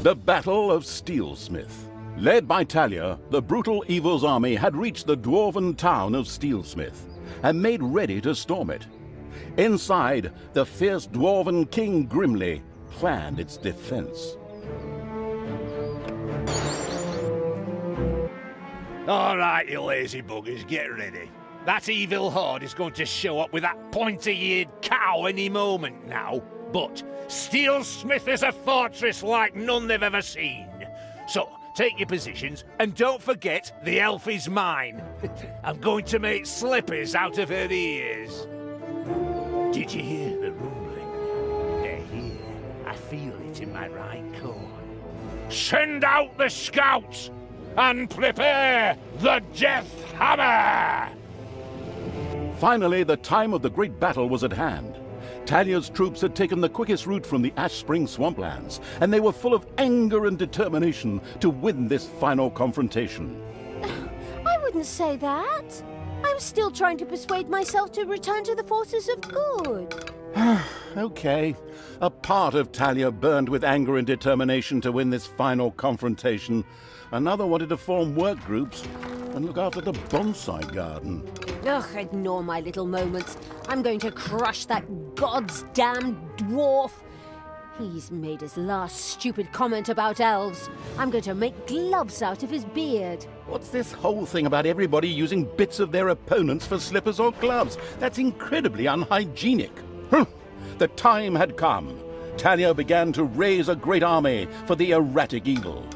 The Battle of Steelsmith. Led by Talia, the brutal evil's army had reached the dwarven town of Steelsmith and made ready to storm it. Inside, the fierce dwarven King Grimly planned its defense. All right, you lazy buggers, get ready. That evil horde is going to show up with that pointy-eared cow any moment now. But Steelsmith is a fortress like none they've ever seen. So, take your positions, and don't forget the elf is mine. I'm going to make slippers out of her ears. Did you hear the rumbling? They're here. I feel it in my right corn. Send out the scouts and prepare the death hammer! Finally, the time of the great battle was at hand. Talia's troops had taken the quickest route from the Ash Spring swamplands, and they were full of anger and determination to win this final confrontation. I wouldn't say that. I'm still trying to persuade myself to return to the forces of good. Okay. A part of Talia burned with anger and determination to win this final confrontation. Another wanted to form work groups and look after the bonsai garden. Ugh, ignore my little moments. I'm going to crush that god's damned dwarf. He's made his last stupid comment about elves. I'm going to make gloves out of his beard. What's this whole thing about everybody using bits of their opponents for slippers or gloves? That's incredibly unhygienic. The time had come. Talia began to raise a great army for the erratic evil.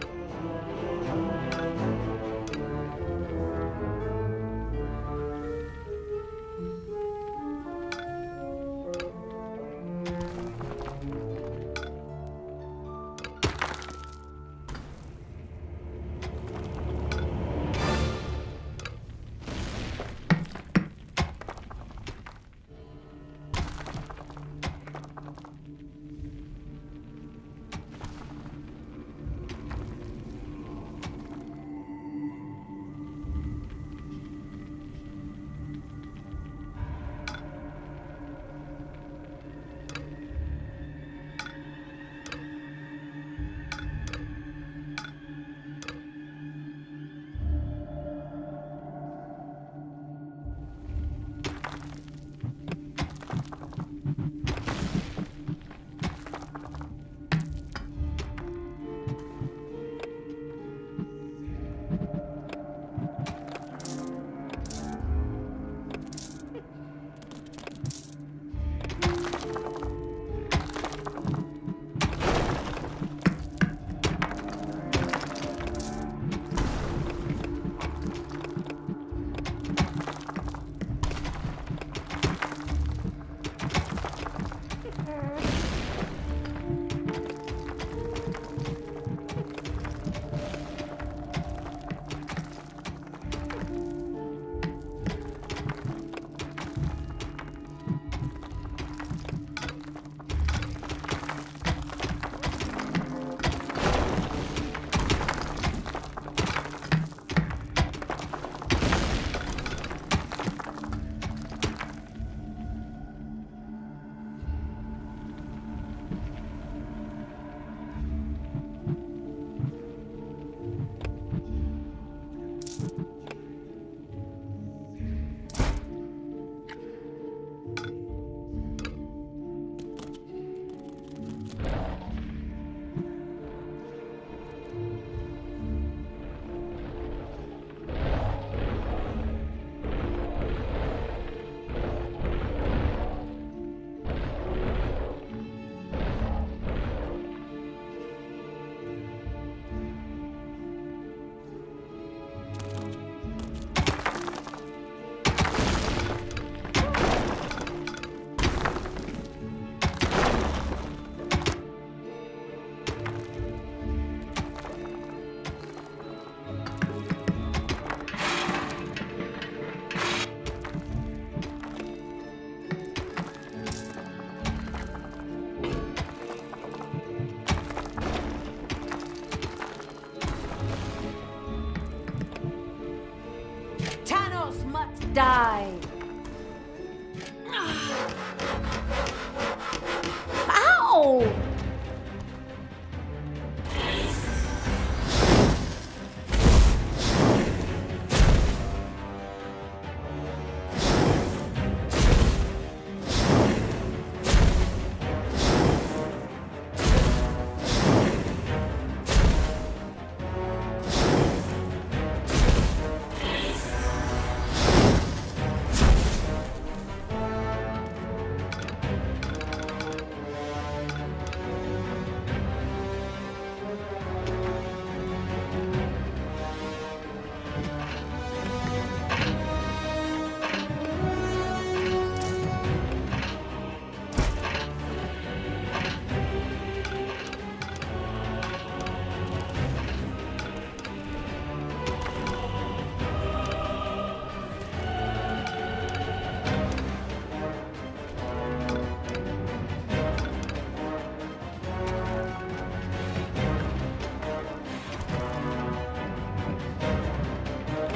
Die. Ow!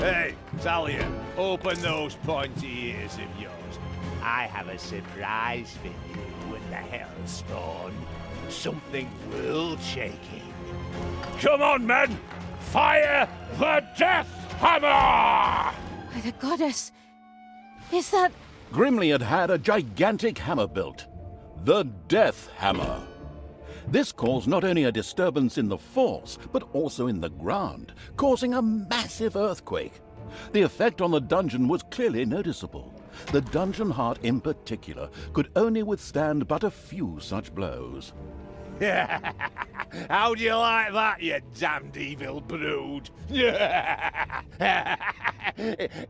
Hey, Talia, open those pointy ears of yours. I have a surprise for you and the Hellspawn. Something world-shaking. Come on, men! Fire the Death Hammer! By the goddess, is that... Grimly had had a gigantic hammer built, the Death Hammer. This caused not only a disturbance in the force, but also in the ground, causing a massive earthquake. The effect on the dungeon was clearly noticeable. The dungeon heart in particular could only withstand but a few such blows. How do you like that, you damned evil brood?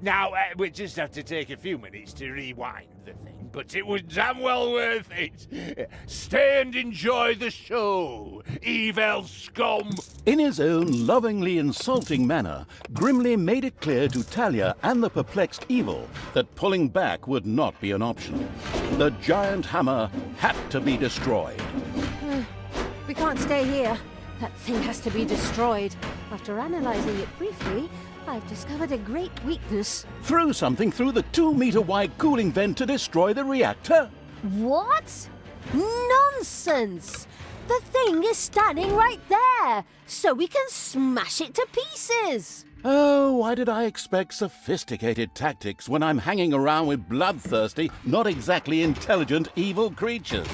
Now, we just have to take a few minutes to rewind the thing, but it was damn well worth it. Stay and enjoy the show, evil scum. In his own lovingly insulting manner, Grimly made it clear to Talia and the perplexed Evil that pulling back would not be an option. The giant hammer had to be destroyed. We can't stay here. That thing has to be destroyed. After analyzing it briefly, I've discovered a great weakness. Threw something through the 2-meter-wide cooling vent to destroy the reactor? What? Nonsense! The thing is standing right there, so we can smash it to pieces. Oh, why did I expect sophisticated tactics when I'm hanging around with bloodthirsty, not exactly intelligent evil creatures?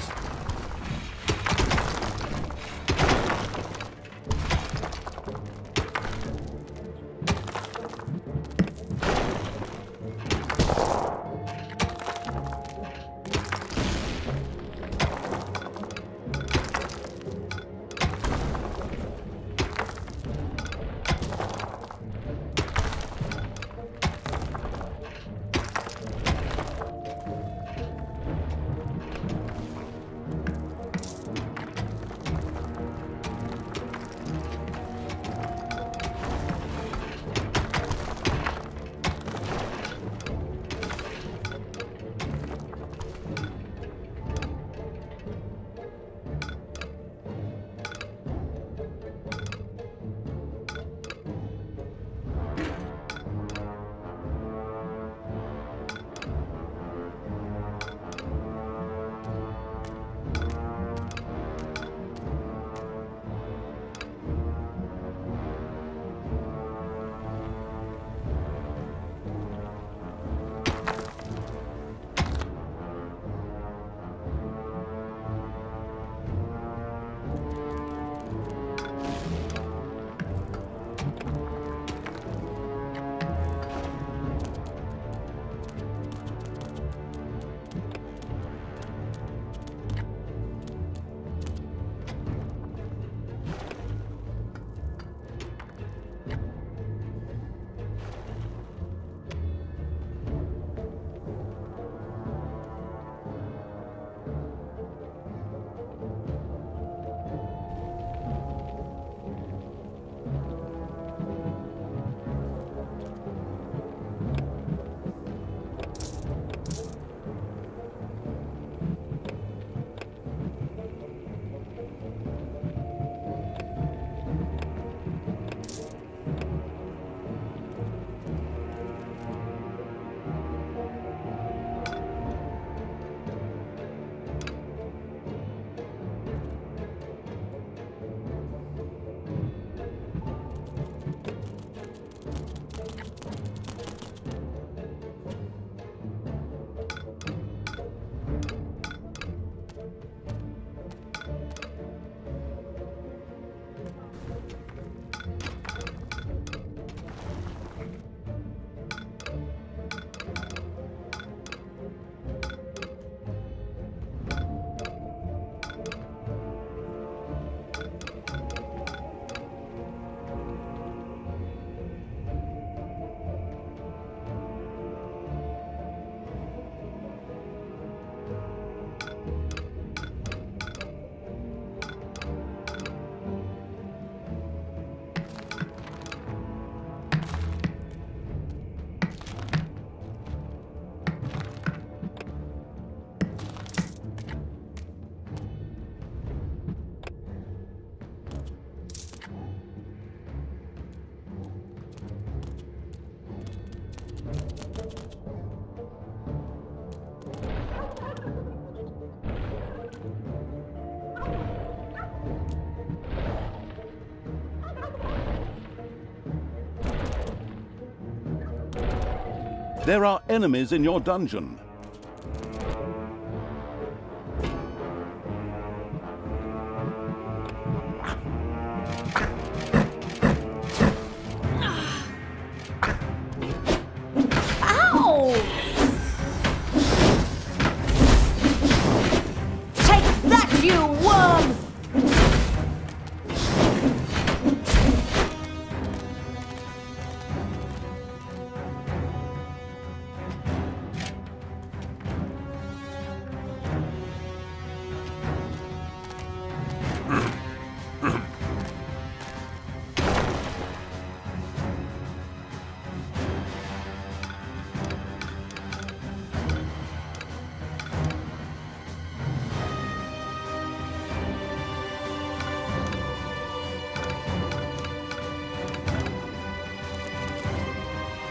There are enemies in your dungeon. Ow! Take that, you worm!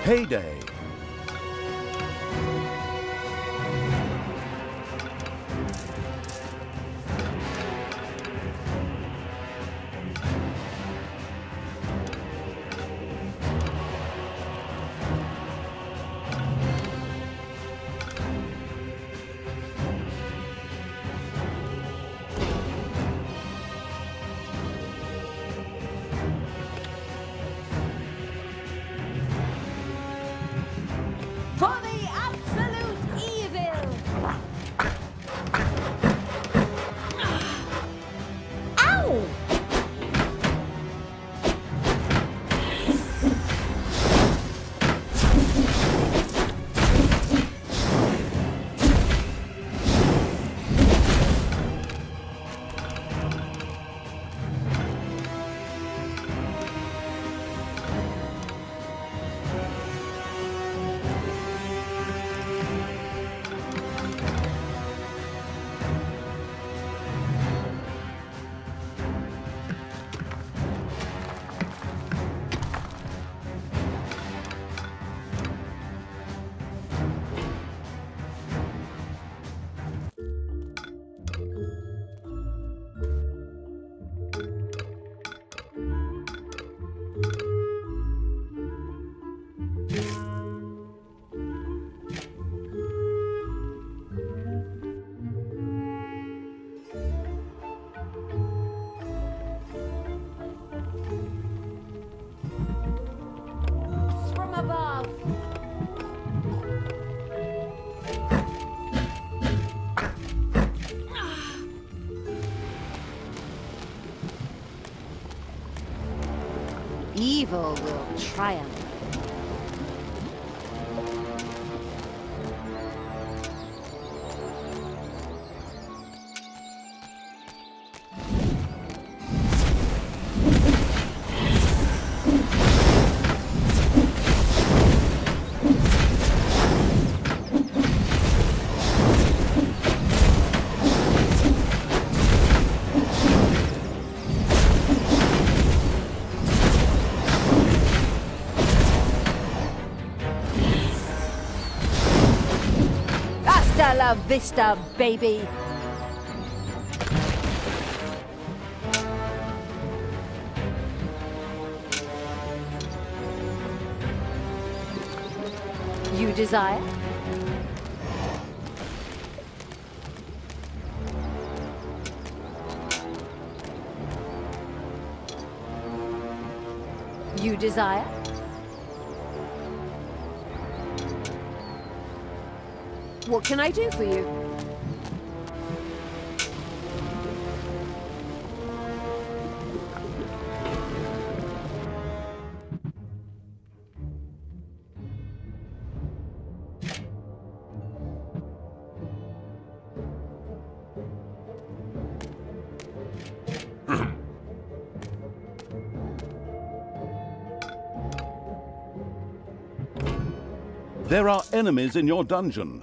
Payday. For the absolute evil! Ow! From above! Evil will triumph. Hasta la vista, baby! You desire? You desire? What can I do for you? There are enemies in your dungeon.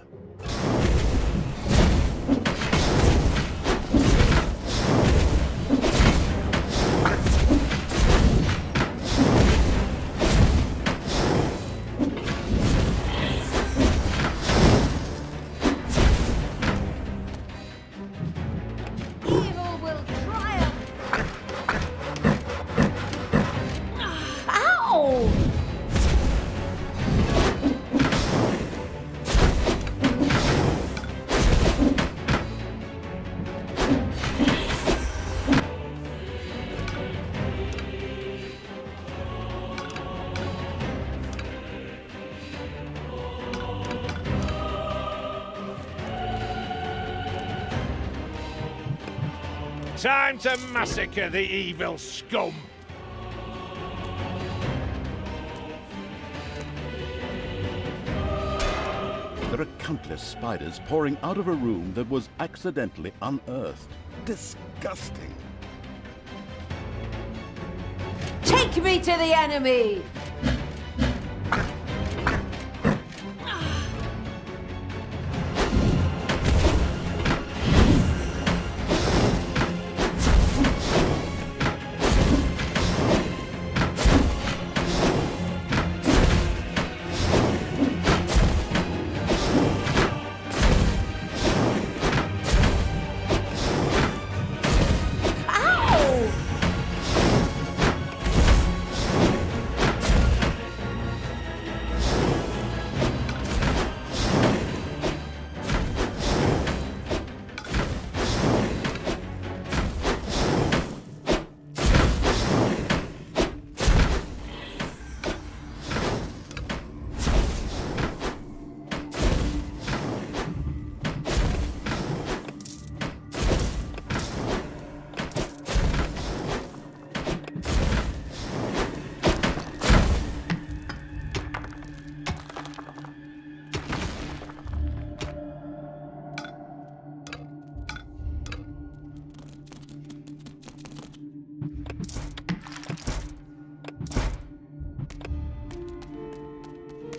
Evil will triumph! Ow! Time to massacre the evil scum. There are countless spiders pouring out of a room that was accidentally unearthed. Disgusting. Take me to the enemy!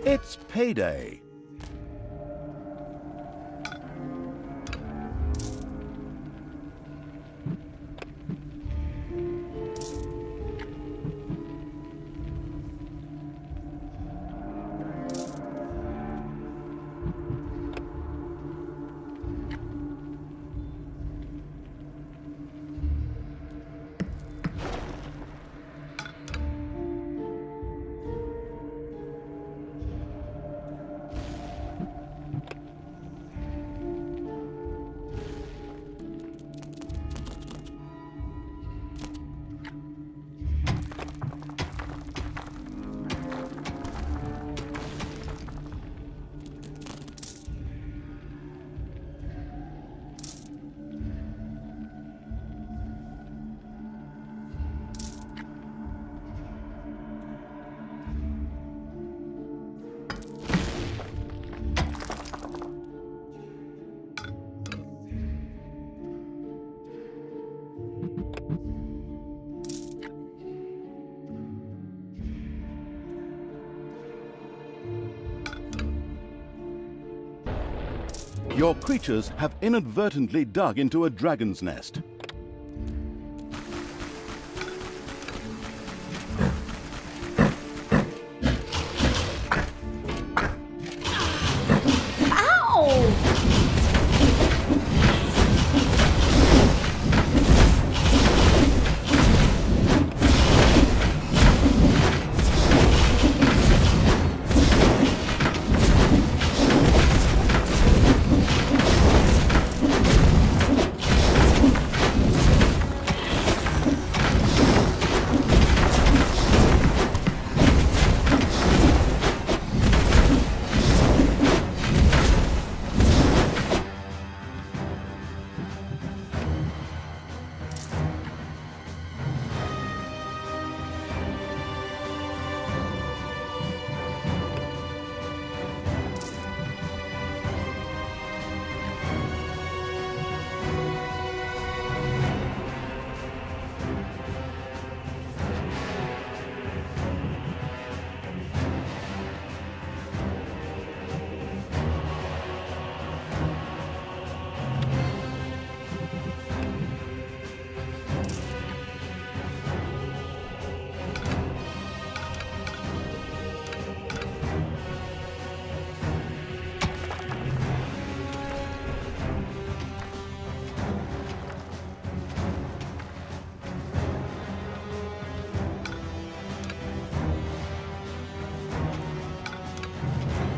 It's payday. Your creatures have inadvertently dug into a dragon's nest.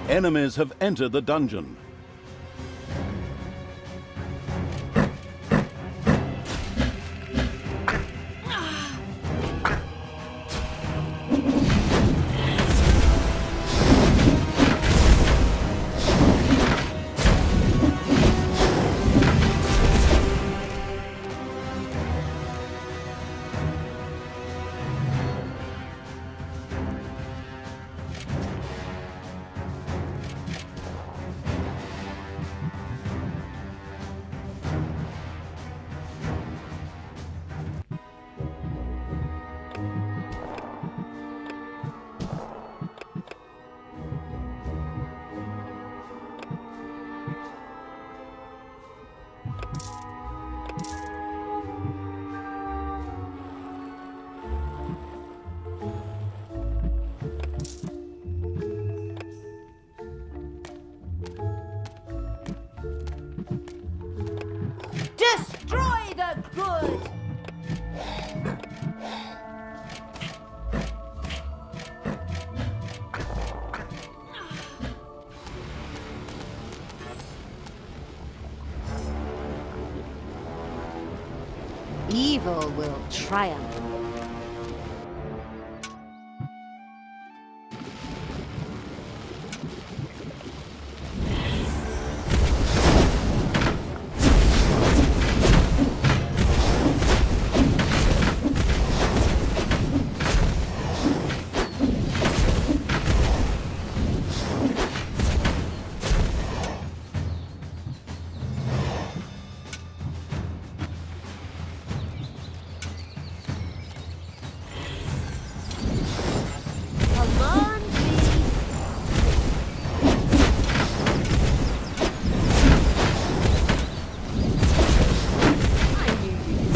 Enemies have entered the dungeon. Evil will triumph. Come on, please. I knew you'd.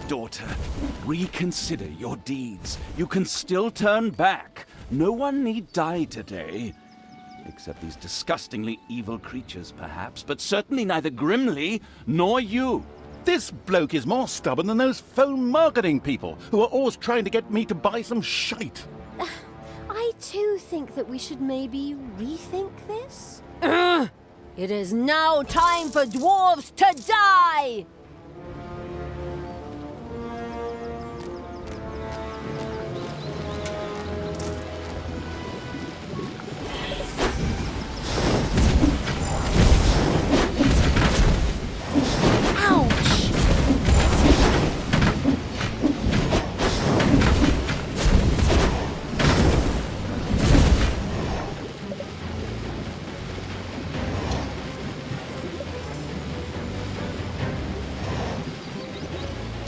Daughter, reconsider your deeds. You can still turn back. No one need die today. Except these disgustingly evil creatures, perhaps, but certainly neither Grimly nor you. This bloke is more stubborn than those phone marketing people who are always trying to get me to buy some shite. I too think that we should maybe rethink this. It is now time for dwarves to die! Ouch!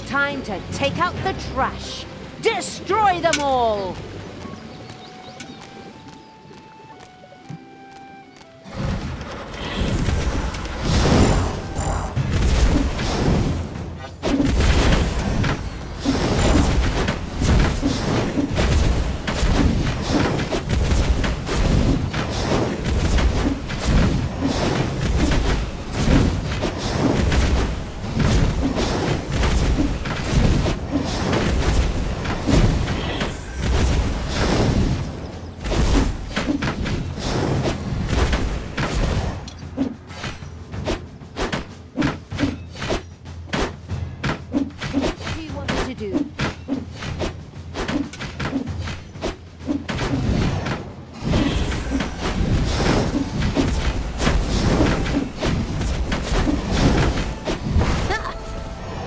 Time to take out the trash. Destroy them all! What do you want me to do?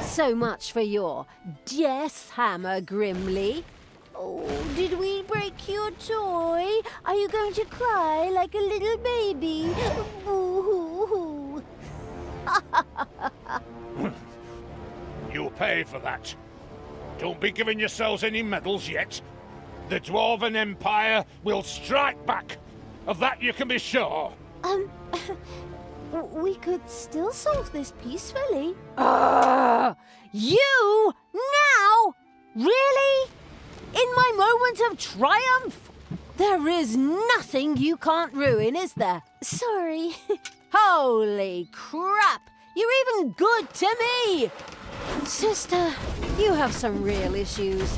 So much for your death hammer, Grimly. Oh, did we break your toy? Are you going to cry like a little baby? Boo-hoo-hoo. You'll pay for that. Don't be giving yourselves any medals yet. The Dwarven Empire will strike back. Of that you can be sure. We could still solve this peacefully. You? Now? Really? In my moment of triumph? There is nothing you can't ruin, is there? Sorry. Holy crap! You're even good to me! Sister, you have some real issues.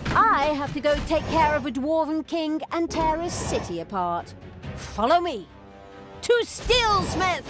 I have to go take care of a dwarven king and tear a city apart. Follow me to Steelsmith!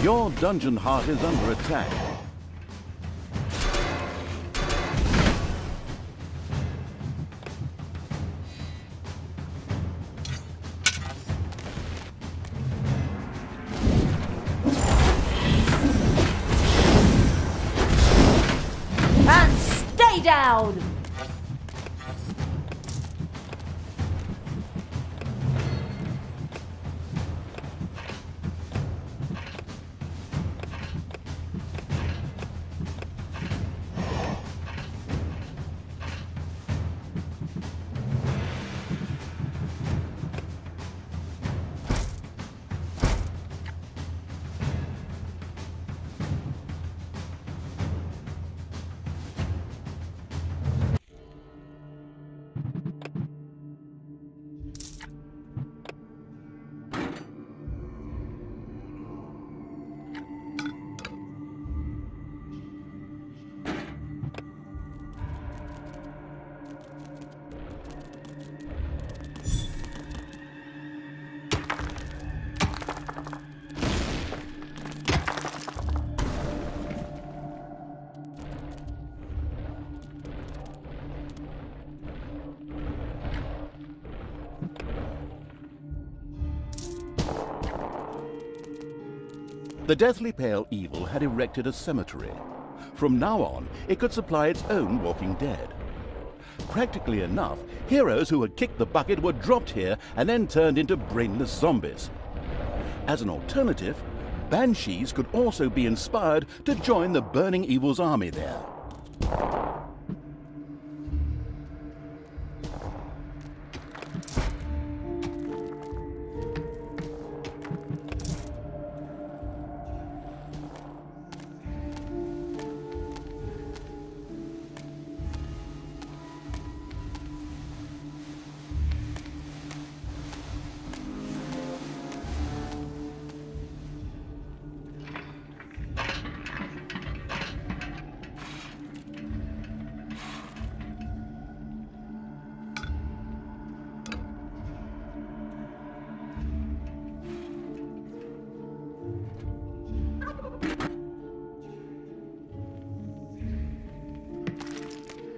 Your dungeon heart is under attack. down! The Deathly Pale Evil had erected a cemetery. From now on, it could supply its own walking dead. Practically enough, heroes who had kicked the bucket were dropped here and then turned into brainless zombies. As an alternative, banshees could also be inspired to join the Burning Evil's army there.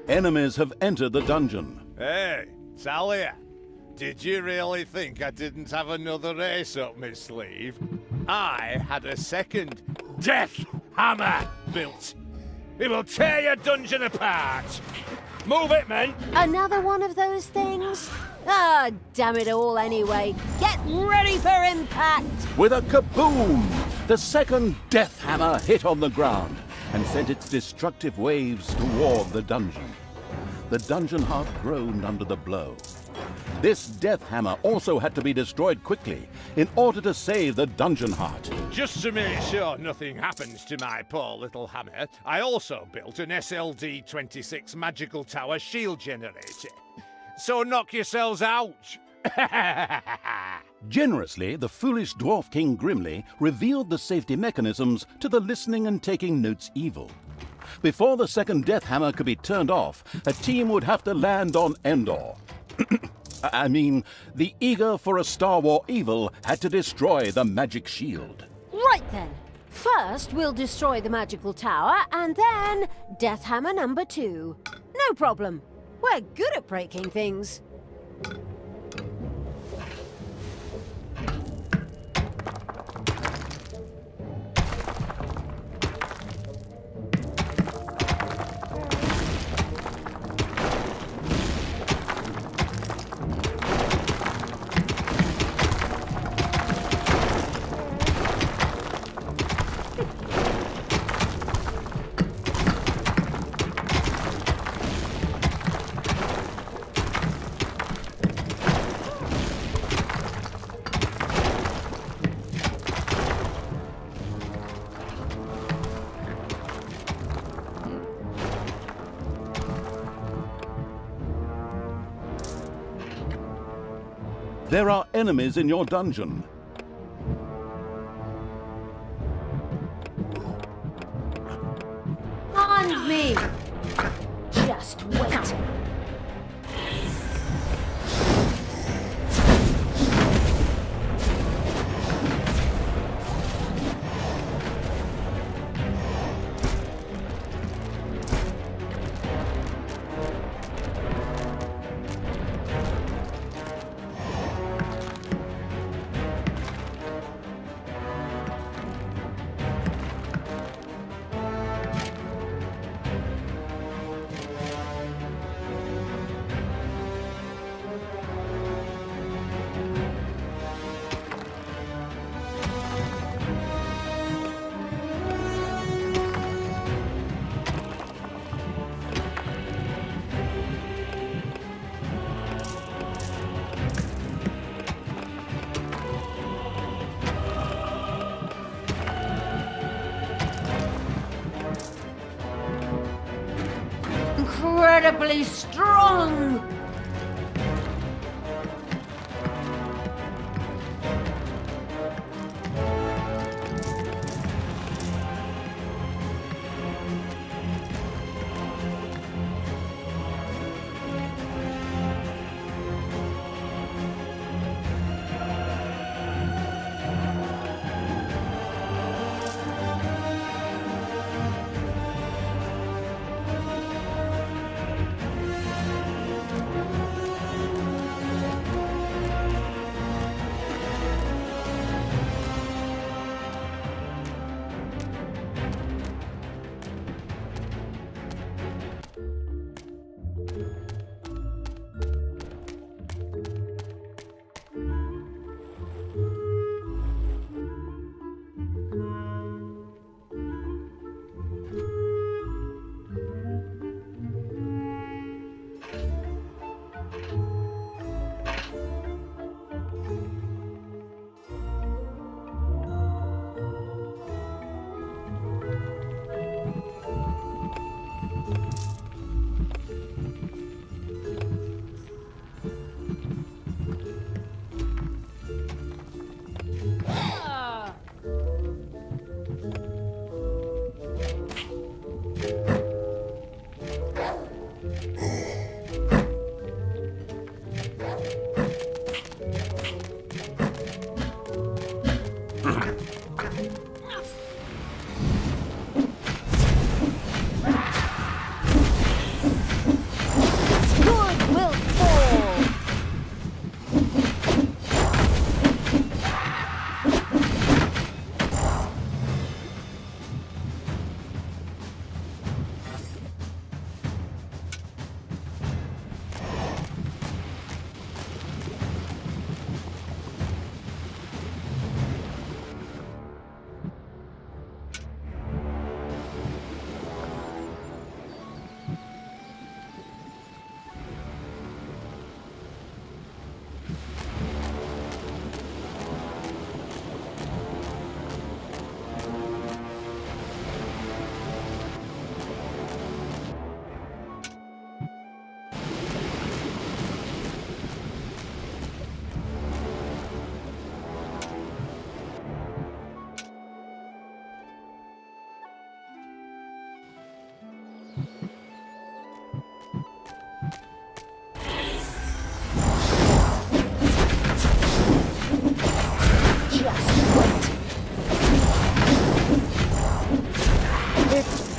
Enemies have entered the dungeon. Hey, Talia, did you really think I didn't have another ace up my sleeve? I had a second death hammer built. It will tear your dungeon apart. Move it, men. Another one of those things? Ah, damn it all anyway. Get ready for impact! With a kaboom, the second death hammer hit on the ground and sent its destructive waves toward the dungeon. The dungeon heart groaned under the blow. This death hammer also had to be destroyed quickly in order to save the dungeon heart. Just to make sure nothing happens to my poor little hammer, I also built an SLD-26 magical tower shield generator. So knock yourselves out! Generously, the foolish Dwarf King Grimly revealed the safety mechanisms to the listening and taking notes evil. Before the second death hammer could be turned off, a team would have to land on Endor. I mean, the eager for a Star War evil had to destroy the magic shield. Right then. First, we'll destroy the magical tower, and then Death Hammer number 2. No problem. We're good at breaking things. There are enemies in your dungeon. On me! Just wait. incredibly strong!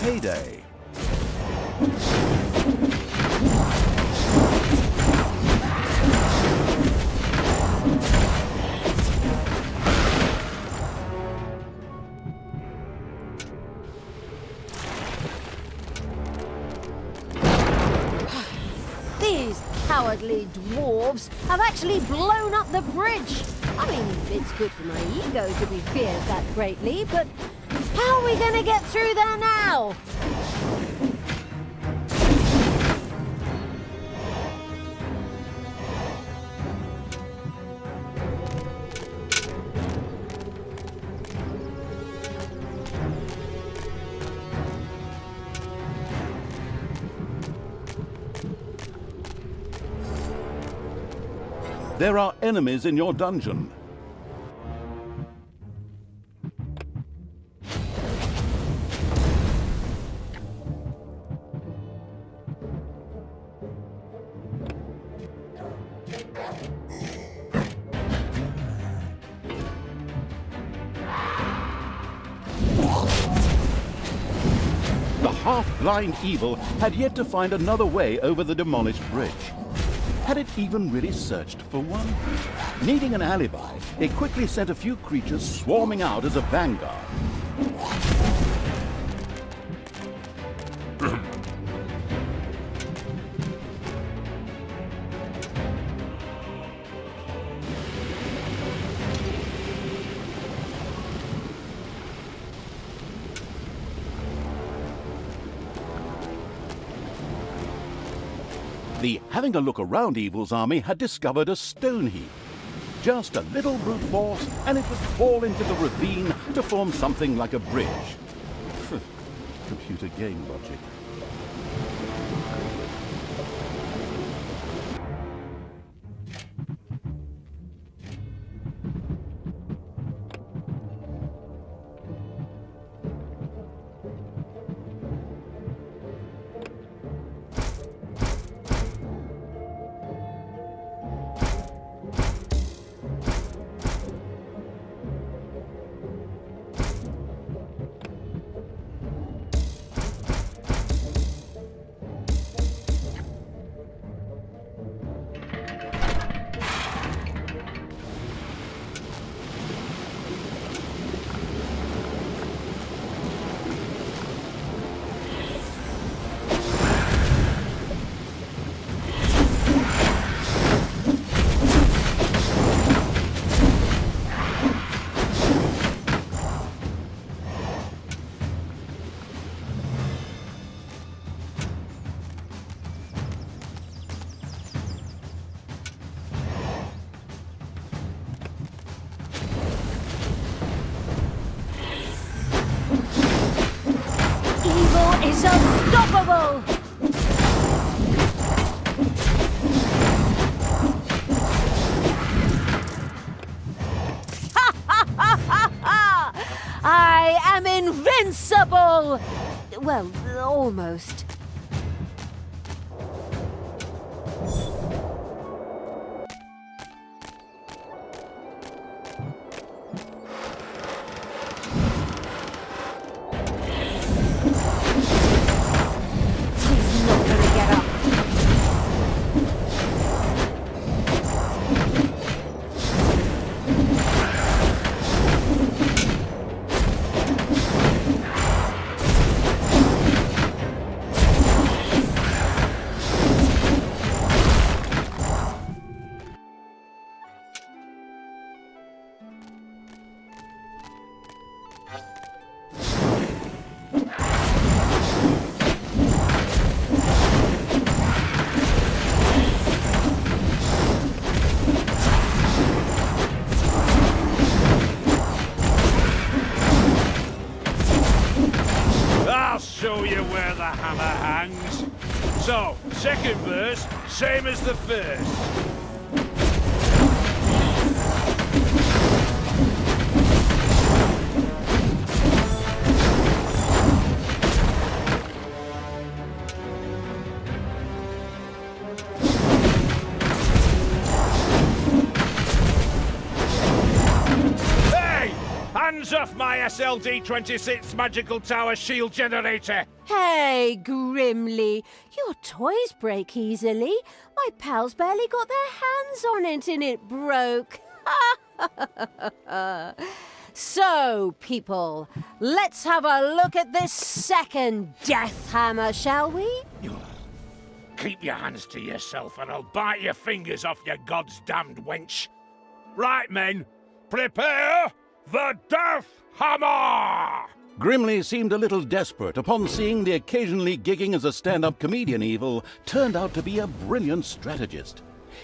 Payday. These cowardly dwarves have actually blown up the bridge. I mean, it's good for my ego to be feared that greatly, but how are we going to get through there now? There are enemies in your dungeon. The half-blind evil had yet to find another way over the demolished bridge. Had it even really searched for one? Needing an alibi, it quickly sent a few creatures swarming out as a vanguard. The having a look around evil's army had discovered a stone heap. Just a little brute force, and it would fall into the ravine to form something like a bridge. Computer game logic. He's unstoppable! I am invincible! Well, almost. He's not gonna get up. I'll show you where the hammer hangs. So, second verse, same as the first. Hey! Hands off my SLD-26 magical tower shield generator! Hey, Grimly, your toys break easily. My pals barely got their hands on it and it broke. So, people, let's have a look at this second death hammer, shall we? Keep your hands to yourself and I'll bite your fingers off, you god's damned wench. Right, men, prepare the death hammer! Grimly seemed a little desperate upon seeing the occasionally gigging as a stand-up comedian evil turned out to be a brilliant strategist.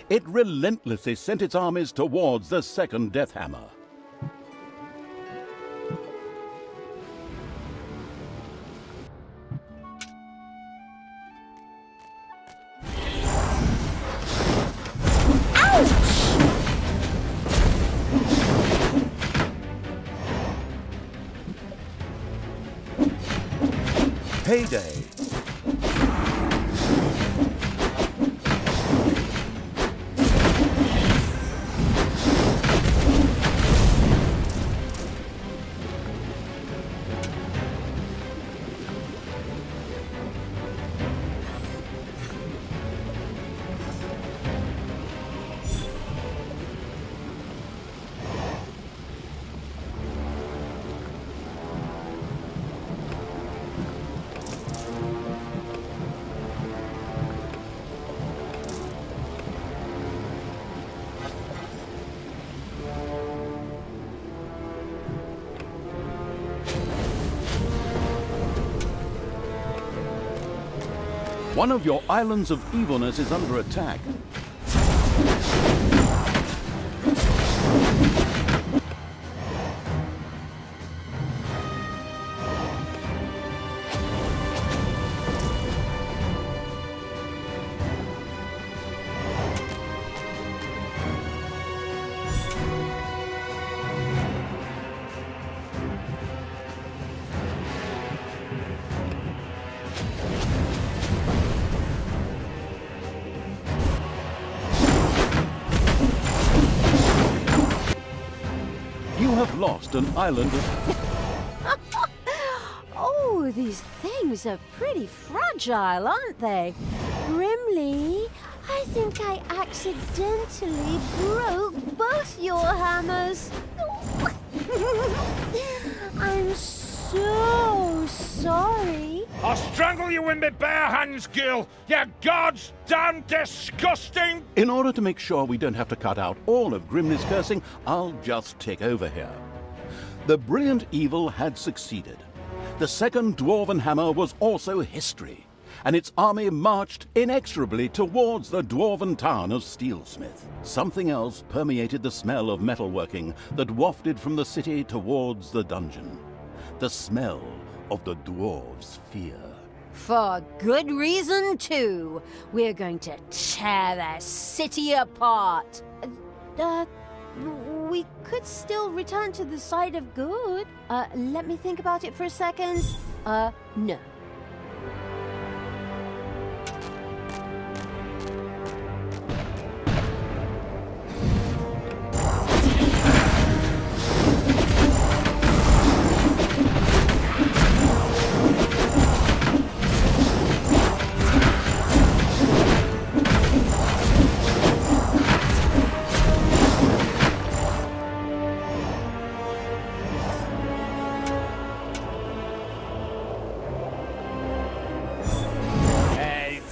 It relentlessly sent its armies towards the second death hammer. Payday. One of your islands of evilness is under attack. You have lost an island of... Oh, these things are pretty fragile, aren't they? Grimly, I think I accidentally broke both your hammers. I'm so sorry. I'll strangle you in my bare hands, girl! You god's damn disgusting! In order to make sure we don't have to cut out all of Grimly's cursing, I'll just take over here. The brilliant evil had succeeded. The second dwarven hammer was also history, and its army marched inexorably towards the dwarven town of Steelsmith. Something else permeated the smell of metalworking that wafted from the city towards the dungeon. The smell of the dwarves' fear. For good reason, too. We're going to tear their city apart. We could still return to the side of good. Let me think about it for a second. No.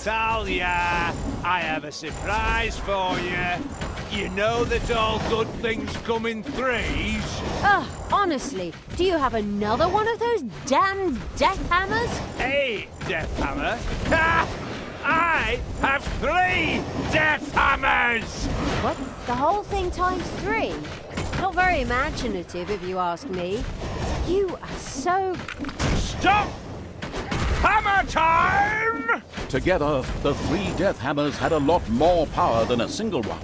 Talia, I have a surprise for you. You know that all good things come in threes? Honestly, do you have another one of those damn death hammers? A death hammer? Ha! I have 3 death hammers! What? The whole thing times 3? Not very imaginative, if you ask me. You are so... Stop! Hammer time! Together, the 3 death hammers had a lot more power than a single one.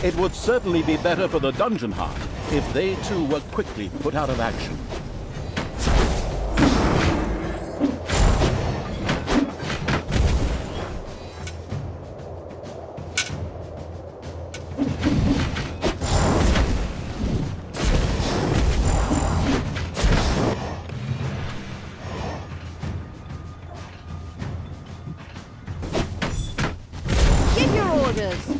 It would certainly be better for the dungeon heart if they too were quickly put out of action. Give your orders.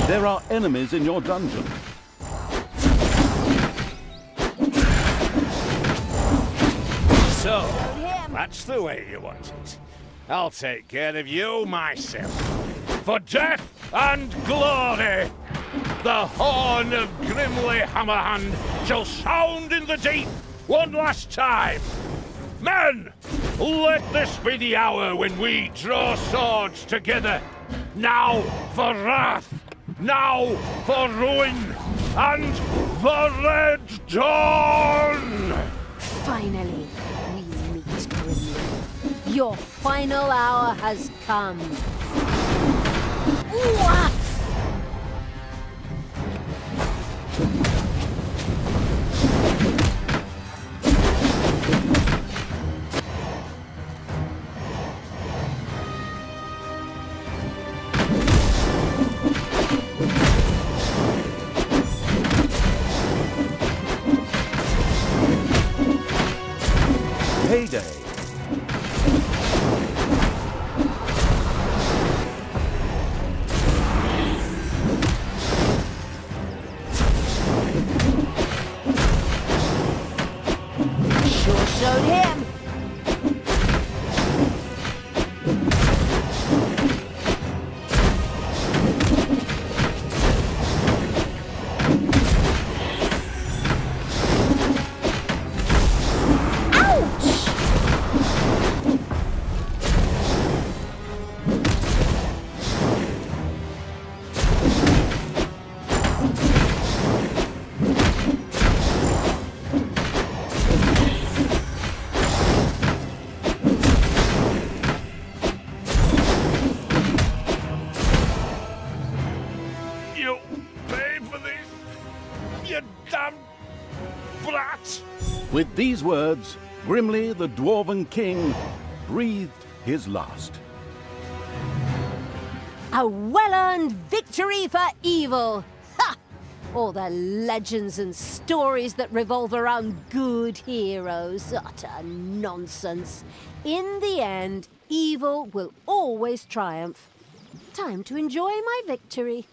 There are enemies in your dungeon. So, that's the way you want it. I'll take care of you myself. For death and glory, the horn of Grimly Hammerhand shall sound in the deep one last time. Men, let this be the hour when we draw swords together. Now for wrath, now for ruin, and the Red Dawn! Finally, we meet Grimly. Your final hour has come. What? Heyday! Sure showed him. You pay for this, you damn brat! With these words, Grimly the Dwarven King breathed his last. A well-earned victory for evil. Ha! All the legends and stories that revolve around good heroes. Utter nonsense. In the end, evil will always triumph. Time to enjoy my victory.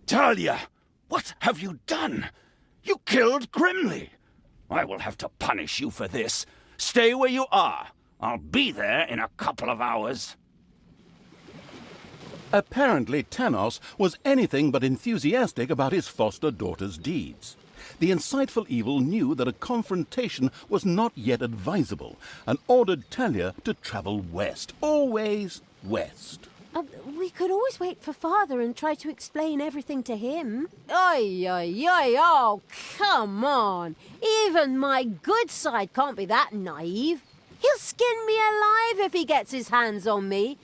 Talia, what have you done? You killed Grimly. I will have to punish you for this. Stay where you are. I'll be there in a couple of hours. Apparently, Tanos was anything but enthusiastic about his foster daughter's deeds. The insightful evil knew that a confrontation was not yet advisable and ordered Talia to travel west, always west. We could always wait for Father and try to explain everything to him. Oi, oi, oi, oh, come on. Even my good side can't be that naive. He'll skin me alive if he gets his hands on me.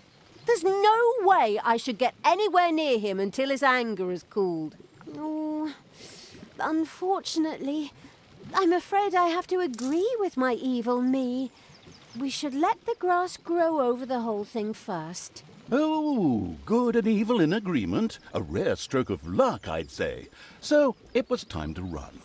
There's no way I should get anywhere near him until his anger has cooled. Oh, unfortunately, I'm afraid I have to agree with my evil me. We should let the grass grow over the whole thing first. Oh, good and evil in agreement. A rare stroke of luck, I'd say. So it was time to run.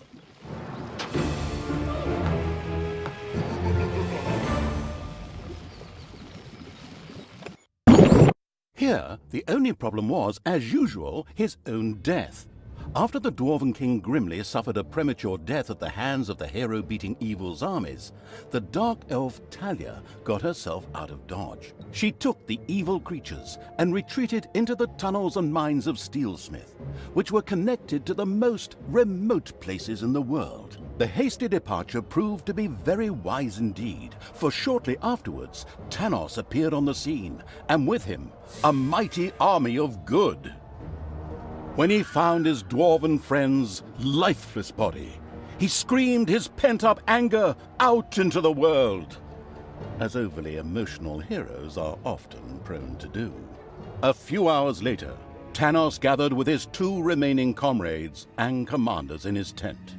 Here, the only problem was, as usual, his own death. After the Dwarven King Grimly suffered a premature death at the hands of the hero-beating evil's armies, the dark elf Talia got herself out of dodge. She took the evil creatures and retreated into the tunnels and mines of Steelsmith, which were connected to the most remote places in the world. The hasty departure proved to be very wise indeed, for shortly afterwards, Tanos appeared on the scene, and with him, a mighty army of good. When he found his dwarven friend's lifeless body, he screamed his pent-up anger out into the world, as overly emotional heroes are often prone to do. A few hours later, Tanos gathered with his 2 remaining comrades and commanders in his tent.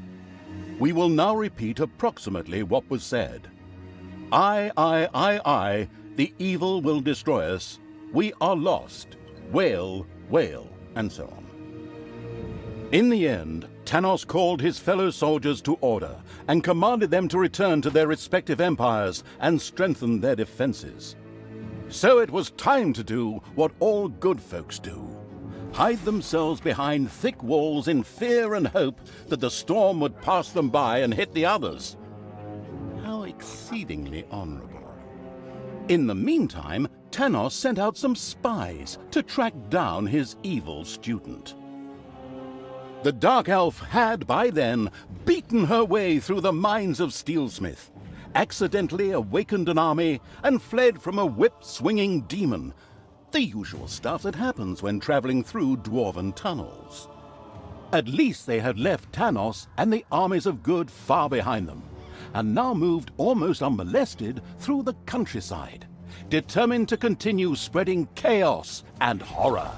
We will now repeat approximately what was said. I, the evil will destroy us. We are lost. Wail, wail, and so on. In the end, Tanos called his fellow soldiers to order and commanded them to return to their respective empires and strengthen their defenses. So it was time to do what all good folks do: hide themselves behind thick walls in fear and hope that the storm would pass them by and hit the others. How exceedingly honorable. In the meantime, Tanos sent out some spies to track down his evil student. The Dark Elf had, by then, beaten her way through the mines of Steelsmith, accidentally awakened an army, and fled from a whip-swinging demon. The usual stuff that happens when traveling through dwarven tunnels. At least they had left Tanos and the armies of good far behind them, and now moved almost unmolested through the countryside, determined to continue spreading chaos and horror.